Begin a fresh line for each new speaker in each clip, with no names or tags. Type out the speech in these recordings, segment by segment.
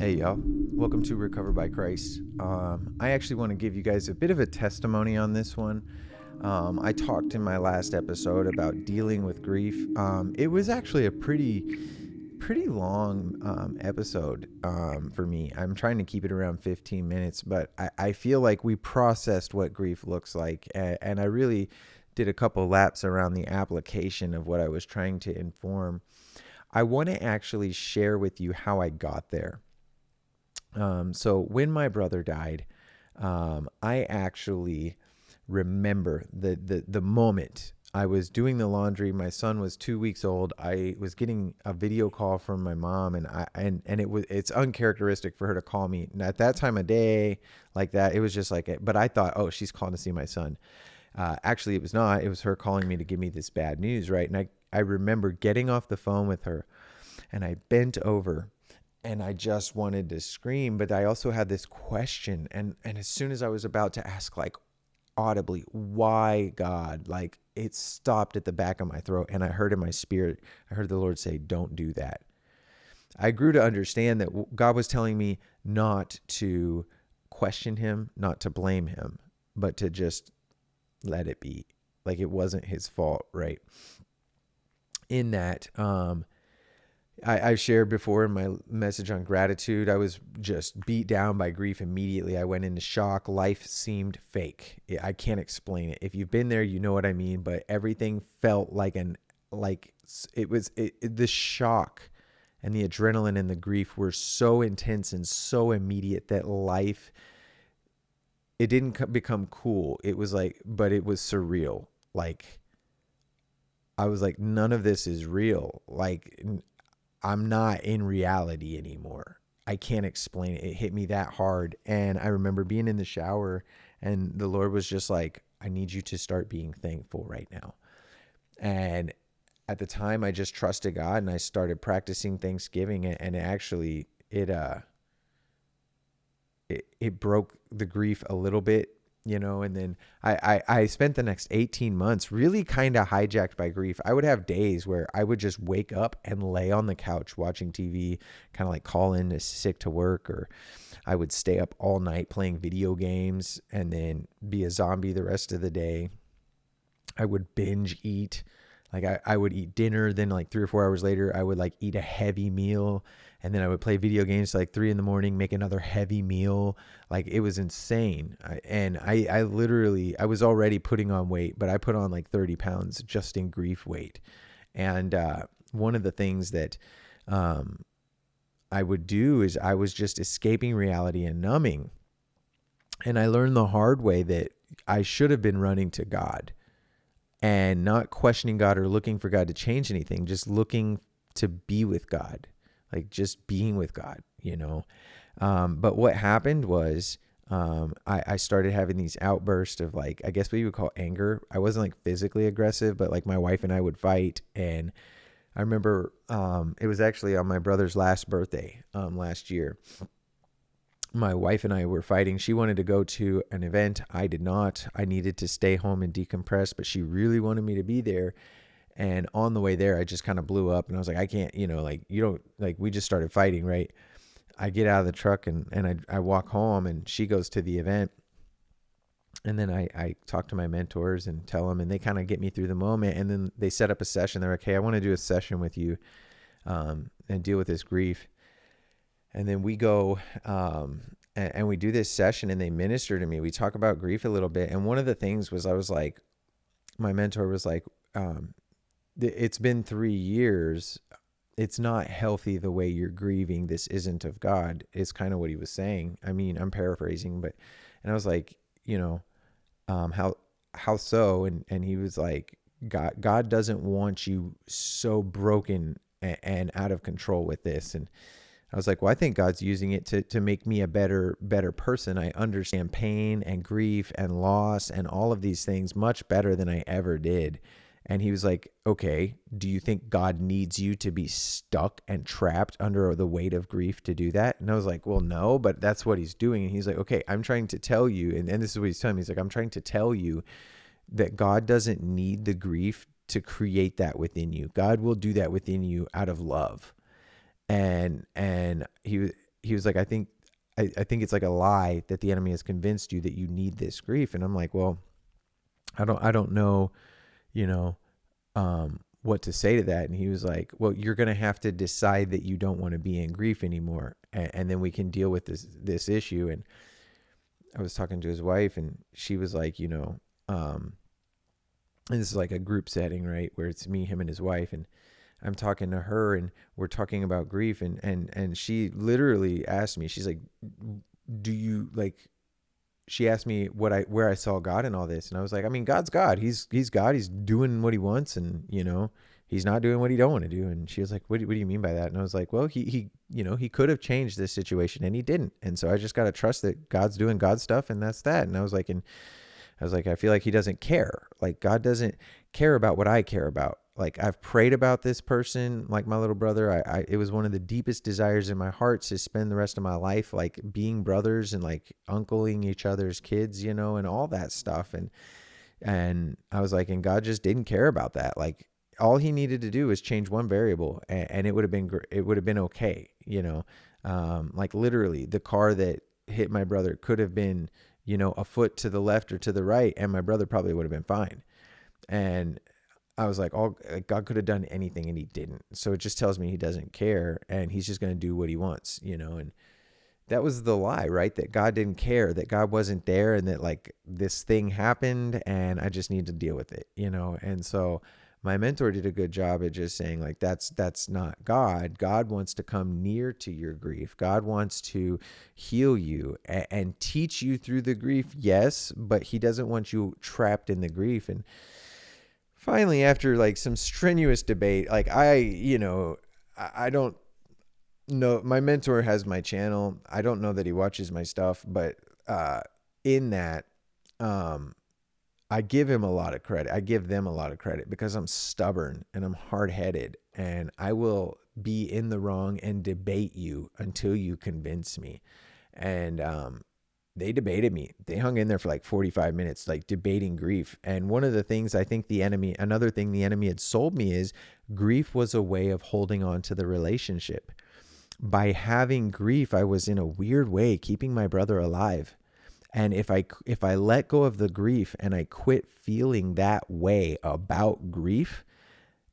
Hey y'all, welcome to Recover by Christ. I actually want to give you guys a bit of a testimony on this one. I talked in my last episode about dealing with grief. It was actually a pretty long episode for me. I'm trying to keep it around 15 minutes, but I feel like we processed what grief looks like, and I really did a couple laps around the application of what I was trying to inform. I want to actually share with you how I got there. So when my brother died, I actually remember the moment I was doing the laundry. My son was 2 weeks old. I was getting a video call from my mom, and it's uncharacteristic for her to call me at that time of day like that. It was just like it, but I thought, oh, she's calling to see my son. Actually, it was not. It was her calling me to give me this bad news, right? And I remember getting off the phone with her, and I bent over and I just wanted to scream, but I also had this question. And as soon as I was about to ask, like, audibly, why God, like, it stopped at the back of my throat, and I heard in my spirit, I heard the Lord say, don't do that. I grew to understand that God was telling me not to question him, not to blame him, but to just let it be. Like, it wasn't his fault, right? In that, I shared before in my message on gratitude, I was just beat down by grief immediately. I went into shock. Life seemed fake. I can't explain it. If you've been there, you know what I mean. But everything felt like the shock and the adrenaline and the grief were so intense and so immediate that life, it didn't become cool. It was like, but it was surreal. Like, I was like, none of this is real. Like, I'm not in reality anymore. I can't explain it. It hit me that hard. And I remember being in the shower, and the Lord was just like, I need you to start being thankful right now. And at the time, I just trusted God, and I started practicing Thanksgiving, and it broke the grief a little bit, and then I spent the next 18 months really kind of hijacked by grief. I would have days where I would just wake up and lay on the couch watching TV, kind of like call in sick to work, or I would stay up all night playing video games and then be a zombie the rest of the day. I would binge eat. Like I would eat dinner, then like 3 or 4 hours later, I would like eat a heavy meal, and then I would play video games till like 3 a.m, make another heavy meal. Like, it was insane. I literally, I was already putting on weight, but I put on like 30 pounds just in grief weight. And one of the things that I would do is I was just escaping reality and numbing. And I learned the hard way that I should have been running to God and not questioning God or looking for God to change anything, just looking to be with God, like just being with God, But what happened was I started having these outbursts of, like, I guess what you would call anger. I wasn't like physically aggressive, but like my wife and I would fight. And I remember it was actually on my brother's last birthday last year. My wife and I were fighting. She wanted to go to an event. I did not. I needed to stay home and decompress, but she really wanted me to be there. And on the way there, I just kind of blew up, and I was like, I can't, like, you don't, like, we just started fighting, right? I get out of the truck and I walk home, and she goes to the event. And then I talk to my mentors and tell them, and they kind of get me through the moment. And then they set up a session. They're like, hey, I want to do a session with you and deal with this grief. And then we go and we do this session, and they minister to me. We talk about grief a little bit. And one of the things was, I was like, my mentor was like, it's been 3 years. It's not healthy the way you're grieving. This isn't of God. It's kind of what he was saying. I mean, I'm paraphrasing, and I was like, how so? And he was like, God doesn't want you so broken and out of control with this. And I was like, well, I think God's using it to make me a better person. I understand pain and grief and loss and all of these things much better than I ever did. And he was like, okay, do you think God needs you to be stuck and trapped under the weight of grief to do that? And I was like, well, no, but that's what he's doing. And he's like, okay, I'm trying to tell you, and this is what he's telling me. He's like, I'm trying to tell you that God doesn't need the grief to create that within you. God will do that within you out of love. And he he was like, I think it's like a lie that the enemy has convinced you that you need this grief. And I'm like, well, I don't know, you know, what to say to that. And he was like, well, you're going to have to decide that you don't want to be in grief anymore. And then we can deal with this issue. And I was talking to his wife, and she was like, and this is like a group setting, right? Where it's me, him, and his wife. And I'm talking to her, and we're talking about grief. And she literally asked me, she's like, do you like, she asked me where I saw God in all this. And I was like, I mean, God's God. He's God. He's doing what he wants. And, he's not doing what he don't want to do. And she was like, what do you mean by that? And I was like, well, he he could have changed this situation, and he didn't. And so I just got to trust that God's doing God's stuff, and that's that. And I was like, I feel like he doesn't care. Like, God doesn't care about what I care about. Like, I've prayed about this person, like my little brother. It was one of the deepest desires in my heart to spend the rest of my life, like, being brothers and like uncling each other's kids, and all that stuff. And I was like, and God just didn't care about that. Like, all he needed to do was change one variable, and it would have been okay. Like, literally the car that hit my brother could have been, a foot to the left or to the right, and my brother probably would have been fine. And I was like, God could have done anything, and he didn't. So it just tells me he doesn't care, and he's just going to do what he wants, and that was the lie, right? That God didn't care, that God wasn't there, and that like this thing happened and I just need to deal with it, And so my mentor did a good job at just saying, like, that's not God. God wants to come near to your grief. God wants to heal you and teach you through the grief. Yes, but he doesn't want you trapped in the grief. And finally, after like some strenuous debate, like I don't know. My mentor has my channel. I don't know that he watches my stuff, but in that, I give him a lot of credit. I give them a lot of credit because I'm stubborn and I'm hard-headed, and I will be in the wrong and debate you until you convince me. And they debated me. They hung in there for like 45 minutes, like debating grief. And one of the things I think another thing the enemy had sold me is grief was a way of holding on to the relationship. By having grief, I was in a weird way keeping my brother alive. And if I let go of the grief and I quit feeling that way about grief,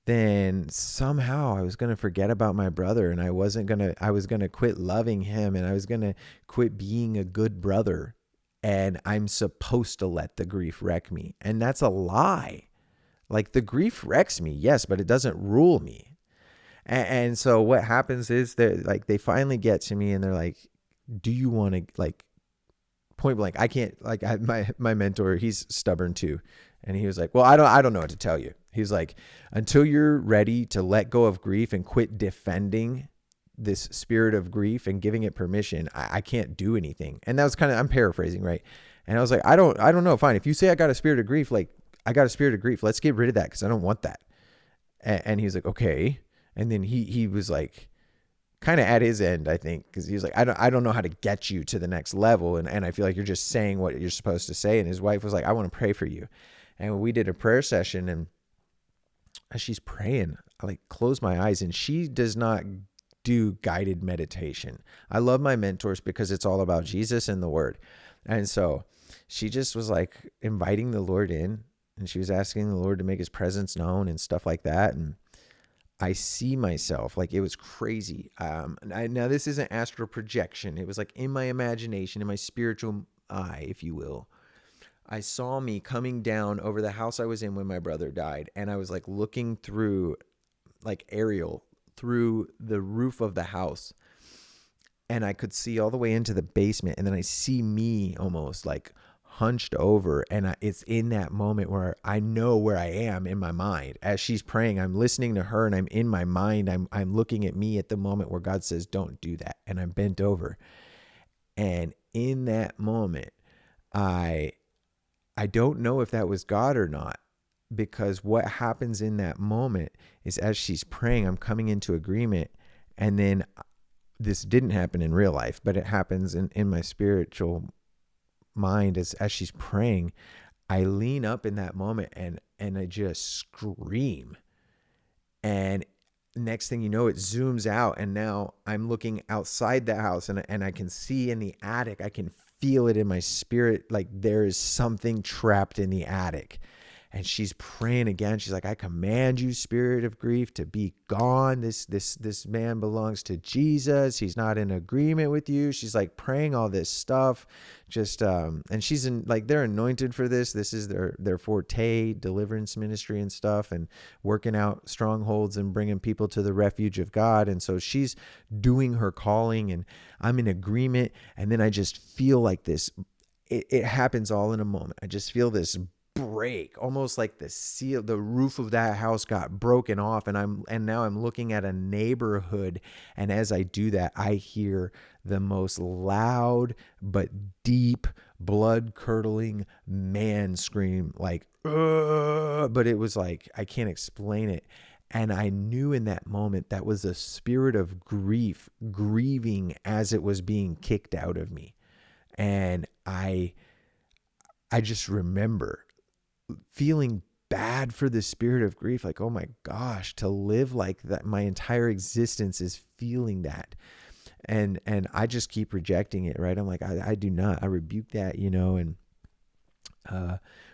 then somehow I was going to forget about my brother, and I was going to quit loving him, and I was going to quit being a good brother. And I'm supposed to let the grief wreck me. And that's a lie. Like, the grief wrecks me, yes, but it doesn't rule me. And so what happens is they finally get to me, and they're like, do you want to, like, point blank, I can't, like, my mentor, he's stubborn too. And he was like, well, I don't know what to tell you. He's like, until you're ready to let go of grief and quit defending this spirit of grief and giving it permission, I can't do anything. And that was I'm paraphrasing, right? And I was like, I don't know. Fine. If you say I got a spirit of grief, like, I got a spirit of grief, let's get rid of that, because I don't want that. And he was like, okay. And then he was like, kind of at his end, I think, because he was like, I don't know how to get you to the next level. And I feel like you're just saying what you're supposed to say. And his wife was like, I want to pray for you. And we did a prayer session, and as she's praying, I like close my eyes, and she does not do guided meditation. I love my mentors because it's all about Jesus and the word. And so she just was like inviting the Lord in, and she was asking the Lord to make his presence known and stuff like that. And I see myself, like, it was crazy. Now this isn't astral projection. It was like in my imagination, in my spiritual eye, if you will. I saw me coming down over the house I was in when my brother died. And I was like looking through, like, aerial through the roof of the house. And I could see all the way into the basement. And then I see me almost like hunched over, and it's in that moment where I know where I am in my mind as she's praying. I'm listening to her, and I'm in my mind, I'm looking at me at the moment where God says don't do that, and I'm bent over. And in that moment, I don't know if that was God or not, because what happens in that moment is, as she's praying, I'm coming into agreement. And then this didn't happen in real life, but it happens in my spiritual mind as she's praying. I lean up in that moment, and I just scream, and next thing you know, it zooms out, and now I'm looking outside the house, and I can see in the attic. I can feel it in my spirit, like there is something trapped in the attic. And she's praying again. She's like, I command you, spirit of grief, to be gone. This man belongs to Jesus. He's not in agreement with you. She's like praying all this stuff. Just and she's in, like, they're anointed for this. This is their forte, deliverance ministry and stuff, and working out strongholds and bringing people to the refuge of God. And so she's doing her calling, and I'm in agreement. And then I just feel like this. It happens all in a moment. I just feel this break, almost like the roof of that house got broken off, and now I'm looking at a neighborhood, and as I do that, I hear the most loud but deep, blood-curdling man scream, like, "Ugh!" But it was like, I can't explain it. And I knew in that moment that was a spirit of grief, grieving as it was being kicked out of me. And I just remember feeling bad for the spirit of grief, like, oh my gosh, to live like that, my entire existence is feeling that. And I just keep rejecting it, right? I'm like, I do not, I rebuke that, and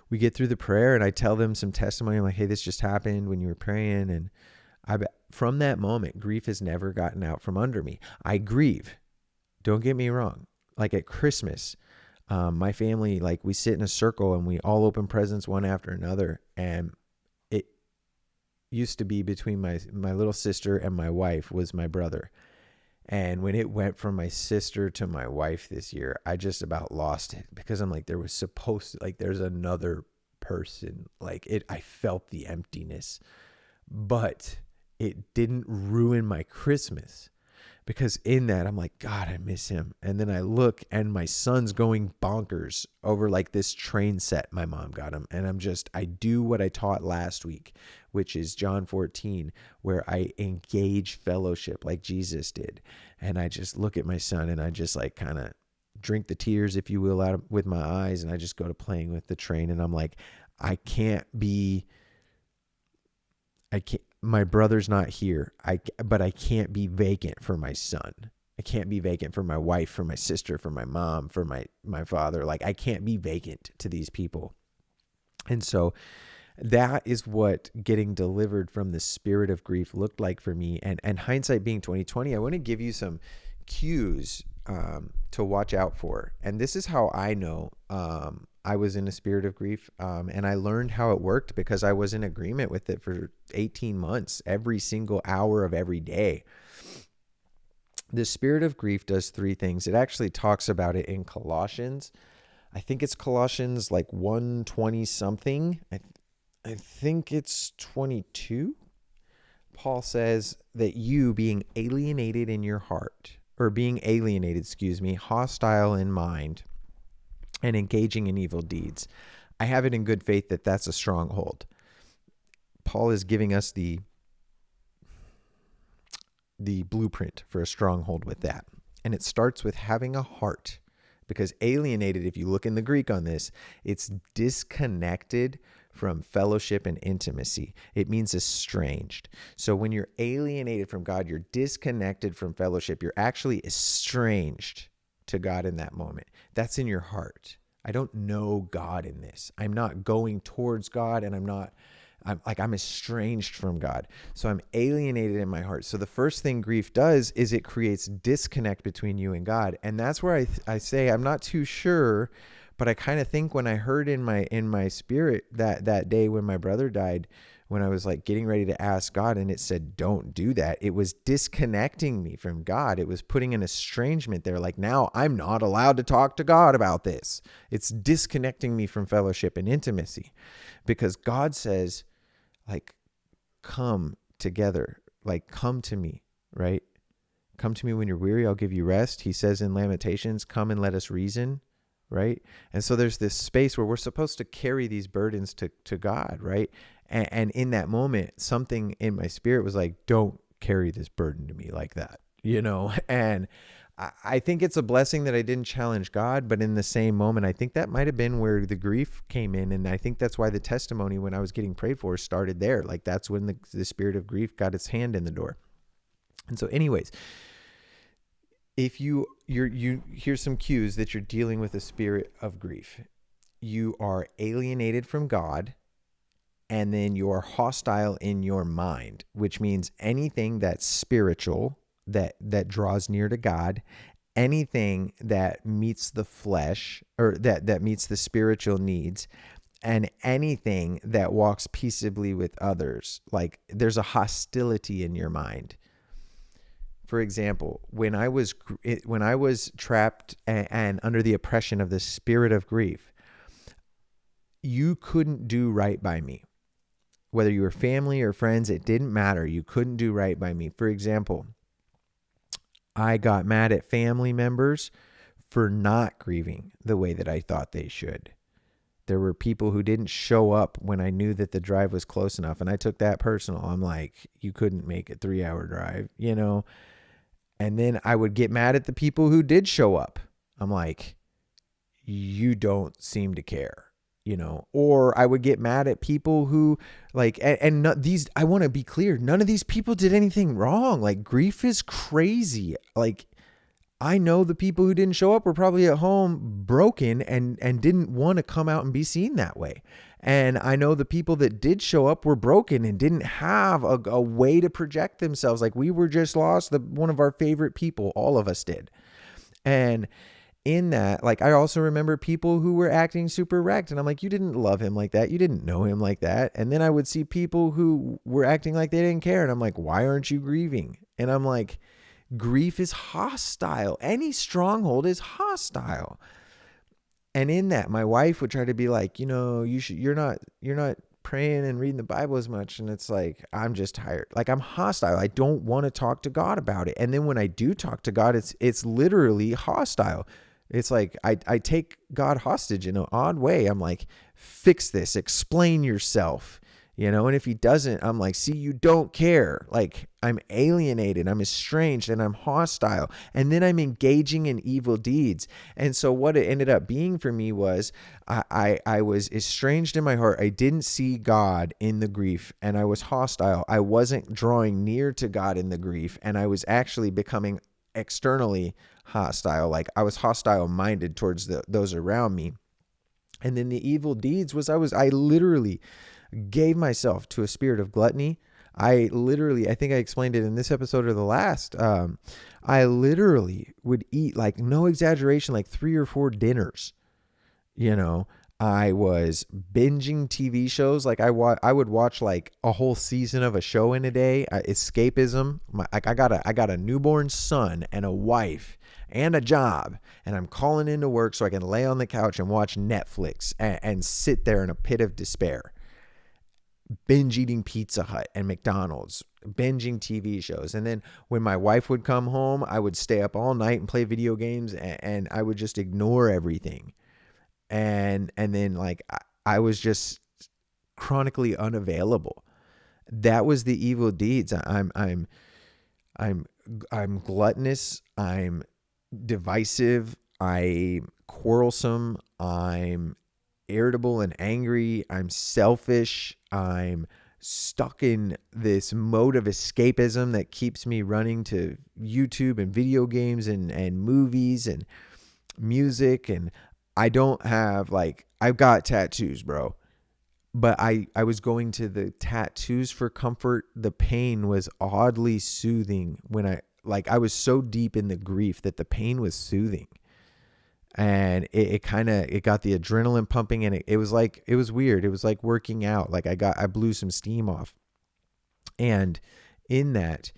we get through the prayer, and I tell them some testimony. I'm like, hey, this just happened when you were praying. And from that moment, grief has never gotten out from under me. I grieve, don't get me wrong. Like at Christmas, my family, like, we sit in a circle and we all open presents one after another. And it used to be between my little sister and my wife was my brother. And when it went from my sister to my wife this year, I just about lost it, because I'm like, there was supposed to, like, there's another person, like I felt the emptiness, but it didn't ruin my Christmas. Because in that, I'm like, God, I miss him. And then I look, and my son's going bonkers over like this train set my mom got him. And I do what I taught last week, which is John 14, where I engage fellowship like Jesus did. And I just look at my son, and I just like kind of drink the tears, if you will, out with my eyes. And I just go to playing with the train. And I'm like, my brother's not here. But I can't be vacant for my son. I can't be vacant for my wife, for my sister, for my mom, for my father. Like, I can't be vacant to these people. And so that is what getting delivered from the spirit of grief looked like for me. And hindsight being 2020, I want to give you some cues to watch out for. And this is how I know I was in a spirit of grief. And I learned how it worked because I was in agreement with it for 18 months, every single hour of every day. The spirit of grief does three things. It actually talks about it in Colossians. I think it's Colossians like 1:20 something. I think it's 22. Paul says that you being alienated in your heart, or being alienated, hostile in mind, and engaging in evil deeds. I have it in good faith that that's a stronghold. Paul is giving us the blueprint for a stronghold with that. And it starts with having a heart, because alienated, if you look in the Greek on this, it's disconnected from fellowship and intimacy. It means estranged. So when you're alienated from God, you're disconnected from fellowship. You're actually estranged to God in that moment. That's in your heart. I don't know God in this. I'm not going towards God, and I'm estranged from God. So I'm alienated in my heart. So the first thing grief does is it creates disconnect between you and God. And that's where I say, I'm not too sure, but I kind of think when I heard in my spirit that day when my brother died, when I was like getting ready to ask God, and it said, don't do that. It was disconnecting me from God. It was putting an estrangement there. Like, now I'm not allowed to talk to God about this. It's disconnecting me from fellowship and intimacy, because God says, like, come together, like, come to me, right? Come to me when you're weary, I'll give you rest. He says in Lamentations, come and let us reason, right? And so there's this space where we're supposed to carry these burdens to God, right? And in that moment, something in my spirit was like, don't carry this burden to me like that, And I think it's a blessing that I didn't challenge God, but in the same moment, I think that might have been where the grief came in. And I think that's why the testimony when I was getting prayed for started there. Like that's when the spirit of grief got its hand in the door. And so anyways, if you here's some cues that you're dealing with a spirit of grief. You are alienated from God, and then you are hostile in your mind, which means anything that's spiritual, that draws near to God, anything that meets the flesh or that meets the spiritual needs, and anything that walks peaceably with others. Like there's a hostility in your mind. For example, when I was trapped and under the oppression of the spirit of grief, you couldn't do right by me. Whether you were family or friends, it didn't matter. You couldn't do right by me. For example, I got mad at family members for not grieving the way that I thought they should. There were people who didn't show up when I knew that the drive was close enough, and I took that personal. I'm like, you couldn't make a 3-hour drive, And then I would get mad at the people who did show up. I'm like, you don't seem to care. Or I would get mad at people who these, I want to be clear, none of these people did anything wrong. Like grief is crazy. Like I know the people who didn't show up were probably at home broken and didn't want to come out and be seen that way. And I know the people that did show up were broken and didn't have a way to project themselves. Like we were just lost one of our favorite people. All of us did. And in that, like, I also remember people who were acting super wrecked, and I'm like, you didn't love him like that. You didn't know him like that. And then I would see people who were acting like they didn't care. And I'm like, why aren't you grieving? And I'm like, grief is hostile. Any stronghold is hostile. And in that, my wife would try to be like, you're not praying and reading the Bible as much. And it's like, I'm just tired. Like I'm hostile. I don't want to talk to God about it. And then when I do talk to God, it's literally hostile. It's like I take God hostage in an odd way. I'm like, fix this, explain yourself, and if he doesn't, I'm like, see, you don't care. Like I'm alienated, I'm estranged, and I'm hostile. And then I'm engaging in evil deeds. And so what it ended up being for me was I was estranged in my heart. I didn't see God in the grief, and I was hostile. I wasn't drawing near to God in the grief, and I was actually becoming externally hostile. Like I was hostile minded towards those around me. And then the evil deeds was I literally gave myself to a spirit of gluttony. I think I explained it in this episode or the last. I literally would eat, like no exaggeration, like 3 or 4 dinners. I was binging TV shows. Like I would watch like a whole season of a show in a day. Escapism. I got a newborn son and a wife and a job, and I'm calling into work so I can lay on the couch and watch Netflix and sit there in a pit of despair. Binge eating Pizza Hut and McDonald's, binging TV shows. And then when my wife would come home, I would stay up all night and play video games, and I would just ignore everything. And then like I was just chronically unavailable. That was the evil deeds. I'm gluttonous. I'm divisive. I'm quarrelsome. I'm irritable and angry. I'm selfish. I'm stuck in this mode of escapism that keeps me running to YouTube and video games and movies and music. And I don't have I've got tattoos, bro. But I was going to the tattoos for comfort. The pain was oddly soothing when I was so deep in the grief that the pain was soothing. And it got the adrenaline pumping, and it was weird. It was like working out. Like I blew some steam off. And in that,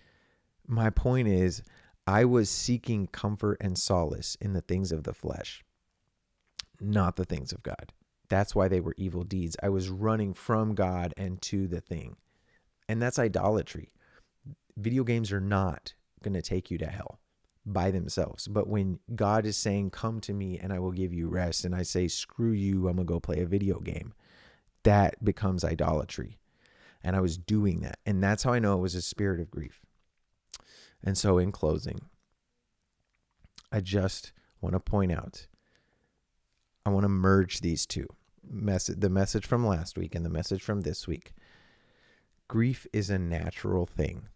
my point is, I was seeking comfort and solace in the things of the flesh, not the things of God. That's why they were evil deeds. I was running from God and to the thing. And that's idolatry. Video games are not going to take you to hell by themselves. But when God is saying, come to me and I will give you rest, and I say, screw you, I'm going to go play a video game, that becomes idolatry. And I was doing that. And that's how I know it was a spirit of grief. And so in closing, I just want to point out, I want to merge these two. The message from last week and the message from this week. Grief is a natural thing.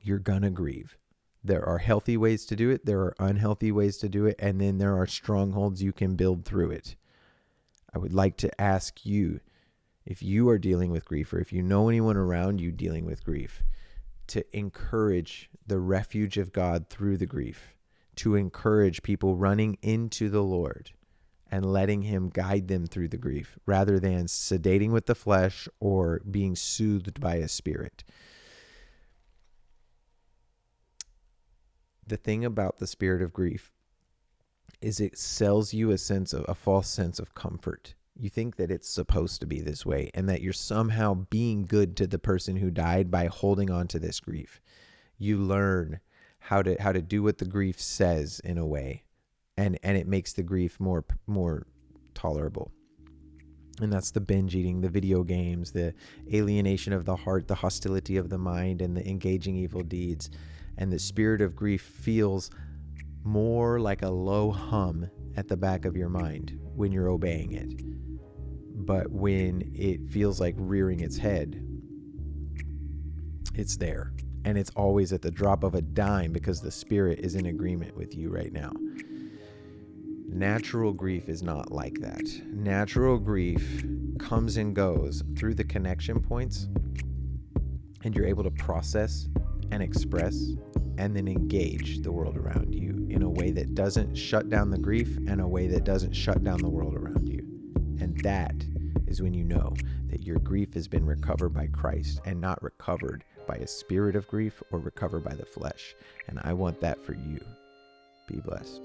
You're going to grieve. There are healthy ways to do it. There are unhealthy ways to do it. And then there are strongholds you can build through it. I would like to ask you, if you are dealing with grief, or if you know anyone around you dealing with grief, to encourage the refuge of God through the grief, to encourage people running into the Lord and letting him guide them through the grief, rather than sedating with the flesh or being soothed by a spirit. The thing about the spirit of grief is it sells you a false sense of comfort. You think that it's supposed to be this way, and that you're somehow being good to the person who died by holding on to this grief. You learn how to do what the grief says in a way, and it makes the grief more tolerable. And that's the binge eating, the video games, the alienation of the heart, the hostility of the mind, and the engaging evil deeds. And the spirit of grief feels more like a low hum at the back of your mind when you're obeying it. But when it feels like rearing its head, it's there. And it's always at the drop of a dime, because the spirit is in agreement with you right now. Natural grief is not like that. Natural grief comes and goes through the connection points, and you're able to process and express and then engage the world around you in a way that doesn't shut down the grief and a way that doesn't shut down the world around you. And that is when you know that your grief has been recovered by Christ and not recovered by a spirit of grief or recovered by the flesh. And I want that for you. Be blessed.